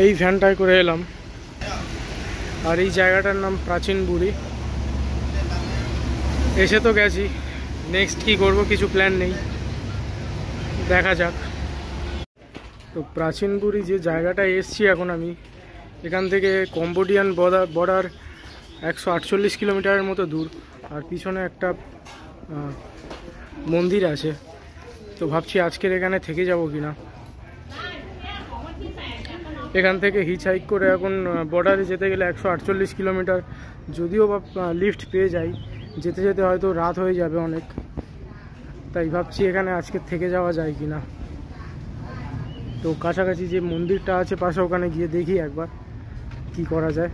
এই ভ্যানটায় করে এলাম। আর এই জায়গাটার নাম প্রাচীন বুড়ি। এসে তো গেছি, নেক্সট কি করব কিছু প্ল্যান নেই, দেখা যাক। তো প্রাচীন বুড়ি যে জায়গাটায় এসছি এখন আমি, এখান থেকে কম্বোডিয়ান বর্ডার 148 কিলোমিটারের মতো দূর। আর পিছনে একটা মন্দির আছে। তো ভাবছি আজকের এখানে থেকে যাব কিনা। এখান থেকে হিচ হাইক করে এখন বর্ডারে যেতে গেলে 148 কিলোমিটার, যদিও বা লিফট পেয়ে যাই, যেতে যেতে হয়তো রাত হয়ে যাবে অনেক। তাই ভাবছি এখানে আজকে থেকে যাওয়া যায় কিনা। তো কাছাকাছি যে মন্দিরটা আছে পাশে, ওখানে গিয়ে দেখি একবার কি করা যায়।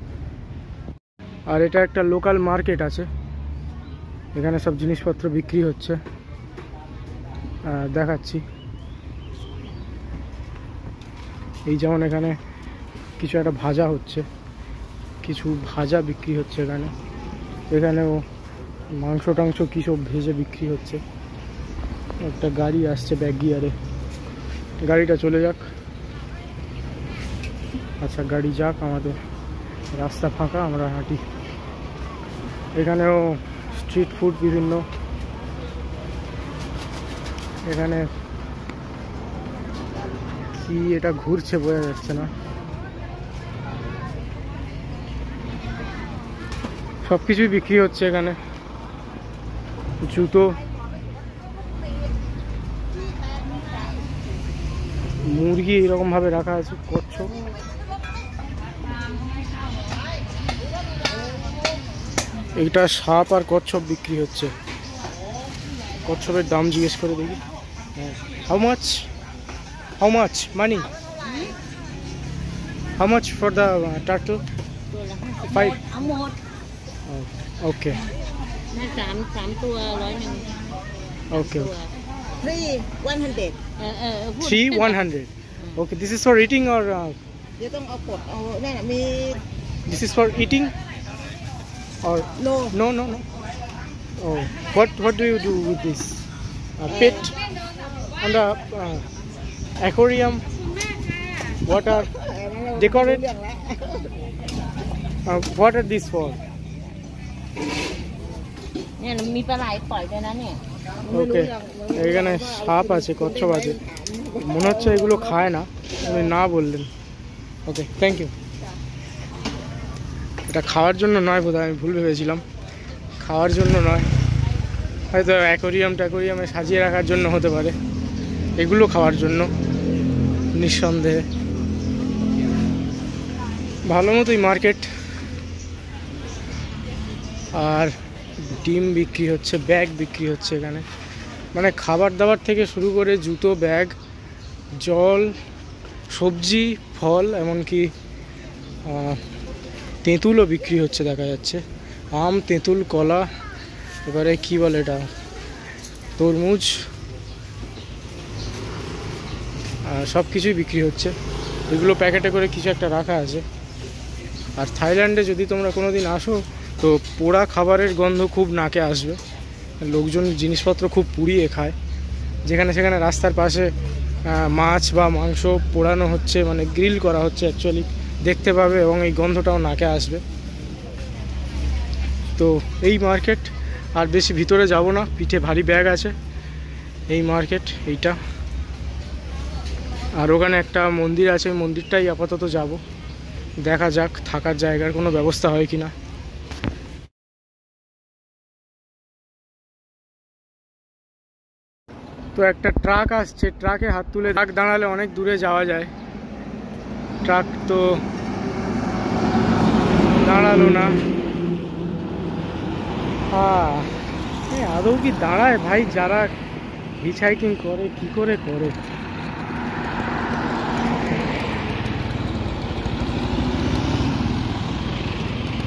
আর এটা একটা লোকাল মার্কেট আছে, এখানে সব জিনিসপত্র বিক্রি হচ্ছে, দেখাচ্ছি। এই যেমন এখানে কিছু একটা ভাজা হচ্ছে, কিছু ভাজা বিক্রি হচ্ছে এখানে। এখানেও মাংস টাংস কী সব ভেজে বিক্রি হচ্ছে। একটা গাড়ি আসছে ব্যাক গিয়ারে, গাড়িটা চলে যাক। আচ্ছা গাড়ি যাক, আমাদের রাস্তা ফাঁকা, আমরা হাঁটি। এখানেও স্ট্রিট ফুড বিভিন্ন, এখানে কি এটা ঘুরছে বোঝা যাচ্ছে না। সব কিছুই বিক্রি হচ্ছে এখানে, জুতো, মুরগি এরকম ভাবে রাখা আছে, কচ্ছপ। এইটা সাপ আর কচ্ছপ বিক্রি হচ্ছে। কচ্ছপের দাম জিজ্ঞেস করে দেখি। How much money, how much for the turtle? 5 okay okay 300 okay. This is for eating or this is for eating or no? Oh, what do you do with this pet and the aquarium? What are decorate? What are these for? ওকে, এখানে সাপ আছে, কচ্ছপ আছে, মনে হচ্ছে এগুলো খায় না, উনি না বললেন। Okay thank you. এটা খাওয়ার জন্য নয় বোধহয়, আমি ভুল ভেবেছিলাম, খাওয়ার জন্য নয়, হয়তো অ্যাকোরিয়ামে সাজিয়ে রাখার জন্য হতে পারে, এগুলো খাওয়ার জন্য নিঃসন্দেহে। ভালো মতোই মার্কেট। আর ডিম বিক্রি হচ্ছে, ব্যাগ বিক্রি হচ্ছে এখানে, মানে খাবার দাবার থেকে শুরু করে জুতো, ব্যাগ, জল, সবজি, ফল, এমনকি তেঁতুলও বিক্রি হচ্ছে দেখা যাচ্ছে। আম, তেঁতুল, কলা, এবারে কি বলে এটা, তরমুজ, সব কিছুই বিক্রি হচ্ছে। এগুলো প্যাকেটে করে কিছু একটা রাখা আছে। আর থাইল্যান্ডে যদি তোমরা কোনো দিন আসো, তো পোড়া খাবারের গন্ধ খুব নাকে আসবে। লোকজন জিনিসপত্র খুব পুড়িয়ে খায়, যেখানে সেখানে রাস্তার পাশে মাছ বা মাংস পোড়ানো হচ্ছে, মানে গ্রিল করা হচ্ছে অ্যাকচুয়ালি, দেখতে পাবে, এবং এই গন্ধটাও নাকে আসবে। তো এই মার্কেট, আর বেশি ভিতরে যাব না, পিঠে ভারী ব্যাগ আছে। এই মার্কেট এইটা। আর ওখানে একটা মন্দির আছে, মন্দিরটাই আপাতত যাব, দেখা যাক থাকার জায়গার কোনো ব্যবস্থা হয় কিনা। তো একটা ট্রাক আসছে, ট্রাকে হাত তুলে, ট্রাক দাঁড়ালে অনেক দূরে যাওয়া যায়, ট্রাক তো দাঁড়ালো না। আদৌ কি দাঁড়ায় ভাই? যারা হিচ হাইকিং করে কি করে করে?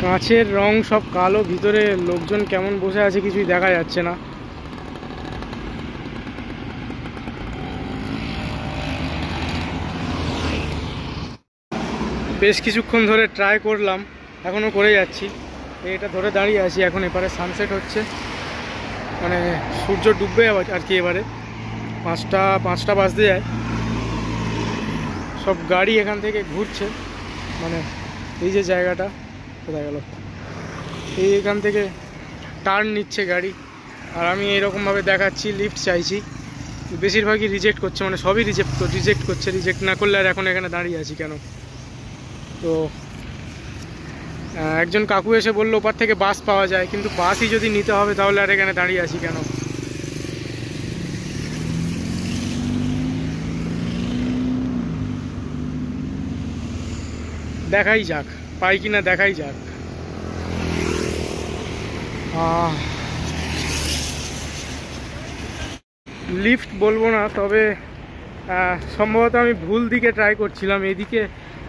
কাঁচের রং সব কালো, ভিতরে লোকজন কেমন বসে আছে কিছুই দেখা যাচ্ছে না। বেশ কিছুক্ষণ ধরে ট্রাই করলাম, এখনও করে যাচ্ছি। এটা ধরে দাঁড়িয়ে আছি, এখন এবারে সানসেট হচ্ছে, মানে সূর্য ডুববে আর কি। এবারে পাঁচটা বাজতে যায়, সব গাড়ি এখান থেকে ঘুরছে, মানে এই যে জায়গাটা কোথায় গেল, এখান থেকে টার্ন নিচ্ছে গাড়ি। আর আমি এরকমভাবে দেখাচ্ছি, লিফট চাইছি, বেশিরভাগই রিজেক্ট করছে, মানে সবই রিজেক্ট করছে। রিজেক্ট না করলে আর এখন এখানে দাঁড়িয়ে আছি কেন? তো একজন কাকু এসে বললো ওপার থেকে বাস পাওয়া যায়, কিন্তু বাসই যদি নিতে হবে তাহলে আর এখানে দাঁড়িয়ে আছি কেন? দেখাই যাক, পাই কিনা দেখাই যাক। লিফট বলবো না, তবে সম্ভবত আমি ভুল দিকে ট্রাই করছিলাম। এদিকে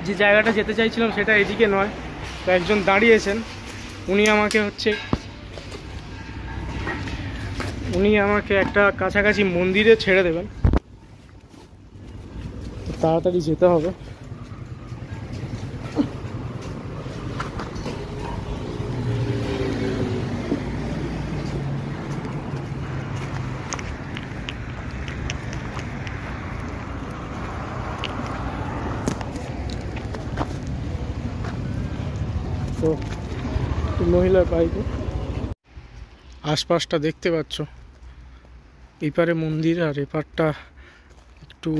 যে জায়গাটা যেতে চাইছিলাম সেটা এদিকে নয়। তো একজন দাঁড়িয়েছেন, উনি আমাকে একটা কাছাকাছি মন্দিরে ছেড়ে দেবেন, তাড়াতাড়ি যেতে হবে। তো মহিলার বাইকে আশপাশটা দেখতে পাচ্ছ, এপারে মন্দির আর এপারটা একটু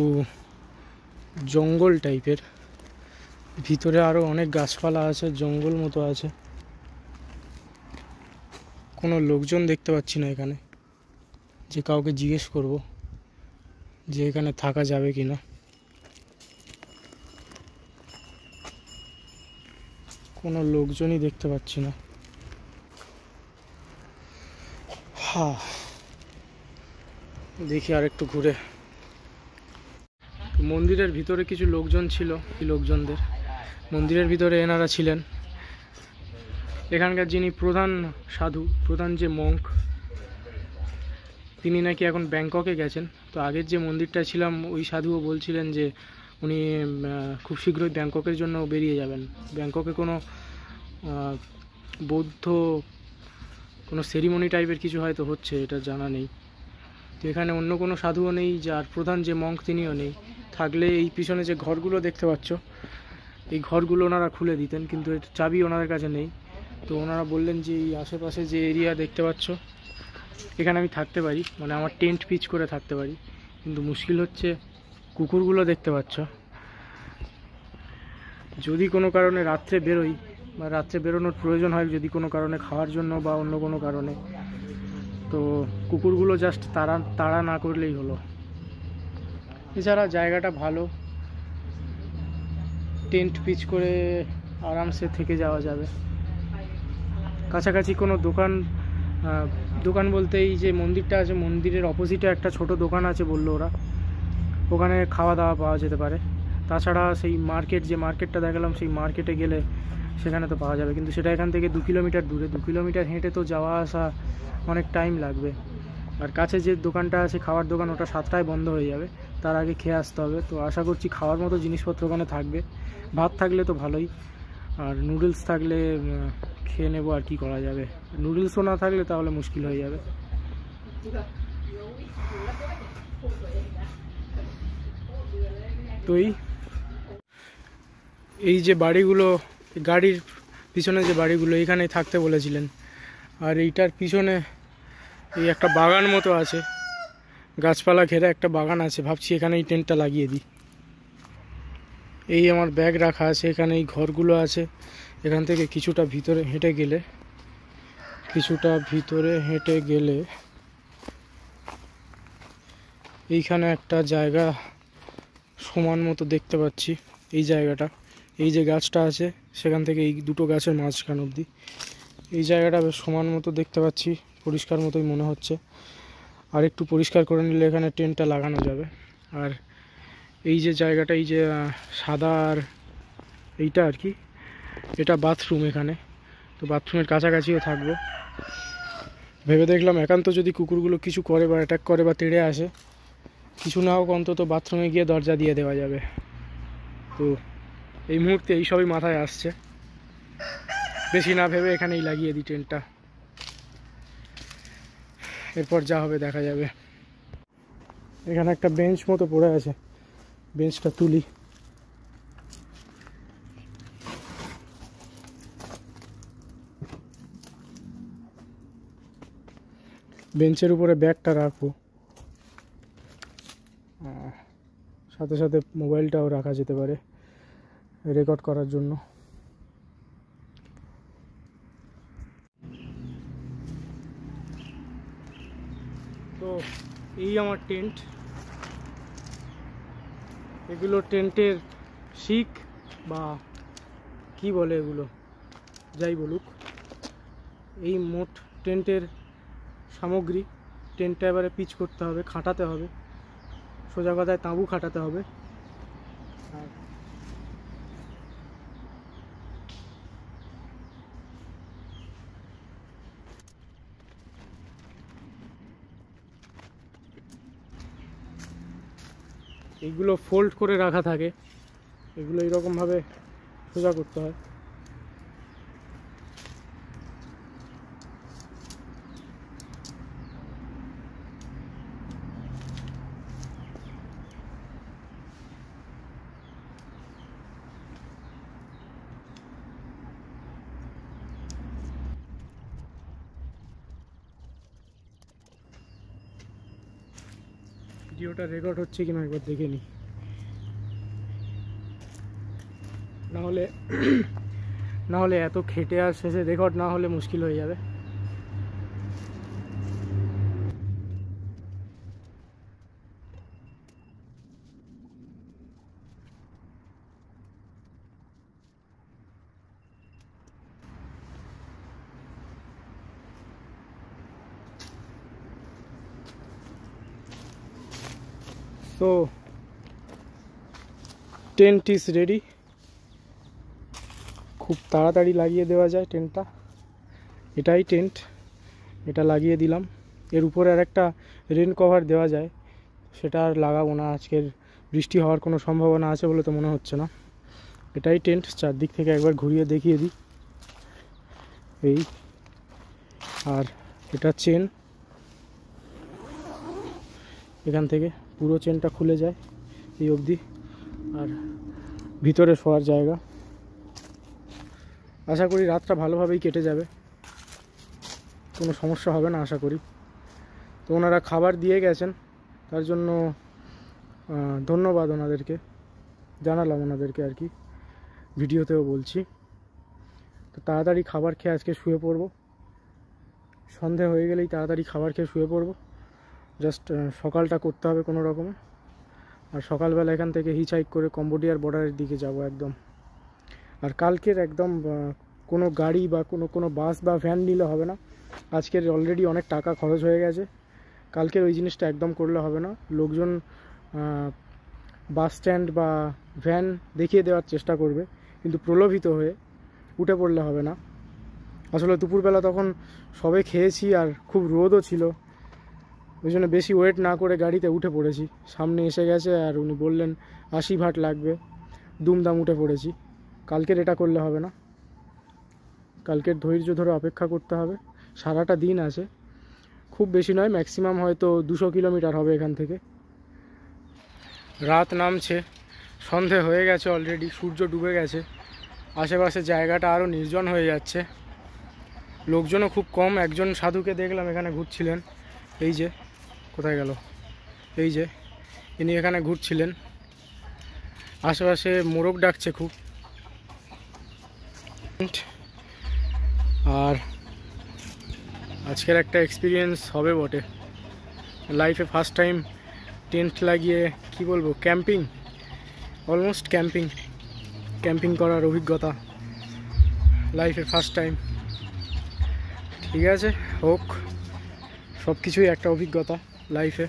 জঙ্গল টাইপের, ভিতরে আরো অনেক গাছপালা আছে, জঙ্গল মতো আছে। কোনো লোকজন দেখতে পাচ্ছি না এখানে, যে কাউকে জিজ্ঞেস করব যে এখানে থাকা যাবে কিনা। কোনো লোকজনই দেখতে পাচ্ছি না। দেখি আর একটু ঘুরে। মন্দিরের ভিতরে কিছু লোকজন ছিল, লোকজনদের মন্দিরের ভিতরে এনারা ছিলেন। এখানকার যিনি প্রধান সাধু, প্রধান যে মঙ্ক, তিনি নাকি এখন ব্যাংককে গেছেন। তো আগের যে মন্দিরটা ছিলাম, ওই সাধুও বলছিলেন যে উনি খুব শীঘ্রই ব্যাংককের জন্য বেরিয়ে যাবেন। ব্যাংককে কোনো বৌদ্ধ কোনো সেরিমনি টাইপের কিছু হয়তো হচ্ছে, এটা জানা নেই। তো এখানে অন্য কোনো সাধুও নেই, যার প্রধান যে মঙ্ক তিনিও নেই। থাকলে এই পিছনে যে ঘরগুলো দেখতে পাচ্ছ, এই ঘরগুলো ওনারা খুলে দিতেন, কিন্তু এর চাবি ওনাদের কাছে নেই। তো ওনারা বললেন যে এই আশেপাশে যে এরিয়া দেখতে পাচ্ছ, এখানে আমি থাকতে পারি, মানে আমার টেন্ট পিচ করে থাকতে পারি। কিন্তু মুশকিল হচ্ছে কুকুরগুলো দেখতে পাচ্ছ, যদি কোনো কারণে রাত্রে বেরোই বা রাত্রে বেরোনোর প্রয়োজন হয়, যদি কোনো কারণে খাওয়ার জন্য বা অন্য কোনো কারণে, তো কুকুরগুলো জাস্ট তাড়া না করলেই হলো। এছাড়া জায়গাটা ভালো, টেন্ট পিচ করে আরামসে থেকে যাওয়া যাবে। কাছাকাছি কোনো দোকান বলতে এই যে মন্দিরটা আছে, মন্দিরের অপোজিটে একটা ছোট দোকান আছে বললো ওরা, ওখানে খাওয়া দাওয়া পাওয়া যেতে পারে। তাছাড়া সেই যে মার্কেটটা দেখালাম, সেই মার্কেটে গেলে সেখানে তো পাওয়া যাবে, কিন্তু সেটা এখান থেকে 2 কিলোমিটার দূরে। 2 কিলোমিটার হেঁটে তো যাওয়া আসা অনেক টাইম লাগবে। আর কাছে যে দোকানটা আছে খাওয়ার দোকান, ওটা 7টায় বন্ধ হয়ে যাবে, তার আগে খেয়ে আসতে হবে। তো আশা করছি খাওয়ার মতো জিনিসপত্র ওখানে থাকবে। ভাত থাকলে তো ভালোই, আর নুডলস থাকলে খেয়ে নেবো, আর কি করা যাবে। নুডলসও না থাকলে তাহলে মুশকিল হয়ে যাবে। তো এই যে বাড়িগুলো, গাড়ির পিছনে যে বাড়িগুলো, এখানেই থাকতে বলেছিলেন। আর এইটার পিছনে এই একটা বাগান মতো আছে, গাছপালা ঘেরা একটা বাগান আছে। ভাবছি এখানেই টেন্টটা লাগিয়ে দিই। এই আমার ব্যাগ রাখা আছে এখানে, এই ঘরগুলো আছে। এখান থেকে কিছুটা ভিতরে হেঁটে গেলে এইখানে একটা জায়গা সমান মতো দেখতে পাচ্ছি। এই জায়গাটা, এই যে গাছটা আছে সেখান থেকে এই দুটো গাছের মাঝখান অবধি এই জায়গাটা বেশ সমান মতো দেখতে পাচ্ছি, পরিষ্কার মতোই মনে হচ্ছে। আর একটু পরিষ্কার করে নিলে এখানে টেন্টটা লাগানো যাবে। আর এই যে জায়গাটা, এই যে সাদা আর এইটা আর কি, এটা বাথরুম এখানে। তো বাথরুমের কাছাকাছিও থাকবো। ভেবে দেখলাম একান্ত যদি কুকুরগুলো কিছু করে বা অ্যাটাক করে বা তেড়ে আসে, কিছু না হোক অন্তত বাথরুমে গিয়ে দরজা দিয়ে দেওয়া যাবে। তো এই মুহূর্তে এই সবই মাথায় আসছে, বেশি না ভেবে এখানেই লাগিয়ে দিই টেন্টটা। এরপর যা হবে দেখা যাবে। এখানে একটা বেঞ্চ মতো পড়ে আছে, বেঞ্চটা তুলি। বেঞ্চের উপরে ব্যাগটা রাখবো, সাথে সাথে মোবাইলটাও রাখা যেতে পারে রেকর্ড করার জন্য। তো এই আমার টেন্ট, এগুলো টেন্টের শিক বা কি বলে এগুলো, যাই বলুক, এই মোট টেন্টের সামগ্রী। টেন্টটা এবারে পিচ করতে হবে, খাটাতে হবে, সোজা কথায় তাঁবু খাটাতে হবে। আর এইগুলো ফোল্ড করে রাখা থাকে, এগুলো এইরকমভাবে সোজা করতে হয়। ভিডিওটা রেকর্ড হচ্ছে কিনা একবার দেখে নিই, না হলে এত খেটে আর শেষে রেকর্ড না হলে মুশকিল হয়ে যাবে। তো টেন্ট ইজ রেডি, খুব তাড়াতাড়ি লাগিয়ে দেওয়া যায় টেন্টটা। এটাই টেন্ট, এটা লাগিয়ে দিলাম। এর উপরে আর একটা রেন কভার দেওয়া যায়, সেটা আর লাগাবো না, আজকের বৃষ্টি হওয়ার কোনো সম্ভাবনা আছে বলে তো মনে হচ্ছে না। এটাই টেন্ট, চারদিক থেকে একবার ঘুরিয়ে দেখিয়ে দিই। এই আর এটা চেন, এখান থেকে পুরো চেনটা খুলে যায় এই অবধি। আর ভিতরে শোয়ার জায়গা। আশা করি রাতটা ভালোভাবেই কেটে যাবে, কোনো সমস্যা হবে না আশা করি। তো ওনারা খাবার দিয়ে গেছেন, তার জন্য ধন্যবাদ ওনাদেরকে, জানালাম ওনাদেরকে আর কি, ভিডিওতেও বলছি। তো তাড়াতাড়ি খাবার খেয়ে আজকে শুয়ে পড়বো, সন্ধে হয়ে গেলেই তাড়াতাড়ি খাবার খেয়ে শুয়ে পড়বো। জাস্ট সকালটা করতে হবে কোনো রকমে। আর সকালবেলা এখান থেকে হিচহাইক করে কম্বোডিয়ার বর্ডারের দিকে যাব একদম। আর কালকের একদম কোনো গাড়ি বা কোনো বাস বা ভ্যান নিলে হবে না, আজকের অলরেডি অনেক টাকা খরচ হয়ে গেছে। কালকের ওই জিনিসটা একদম করলে হবে না। লোকজন বাস স্ট্যান্ড বা ভ্যান দেখিয়ে দেওয়ার চেষ্টা করবে, কিন্তু প্রলোভিত হয়ে উঠে পড়লে হবে না। আসলে দুপুরবেলা তখন সবে খেয়েছি আর খুব রোদও ছিল, ওই জন্য বেশি ওয়েট না করে গাড়িতে উঠে পড়েছি। সামনে এসে গেছে আর উনি বললেন 80 ভাট লাগবে, দুমদাম উঠে পড়েছি। কালকের এটা করলে হবে না, কালকের ধৈর্য ধরে অপেক্ষা করতে হবে। সারাটা দিন আছে, খুব বেশি নয়, ম্যাক্সিমাম হয়তো 200 কিলোমিটার হবে এখান থেকে। রাত নামছে, সন্ধে হয়ে গেছে অলরেডি, সূর্য ডুবে গেছে। আশেপাশে জায়গাটা আরও নির্জন হয়ে যাচ্ছে, লোকজনও খুব কম। একজন সাধুকে দেখলাম এখানে ঘুরছিলেন, এই যে কোথায় গেল, এই যে ইনি এখানে ঘুরছিলেন। আশেপাশে মোরগ ডাকছে খুব। আর আজকের একটা এক্সপিরিয়েন্স হবে বটে, লাইফে ফার্স্ট টাইম টেন্ট লাগিয়ে কি বলবো, ক্যাম্পিং, অলমোস্ট ক্যাম্পিং করার অভিজ্ঞতা লাইফে ফার্স্ট টাইম। ঠিক আছে, হোক, সব কিছুই একটা অভিজ্ঞতা লাইফে।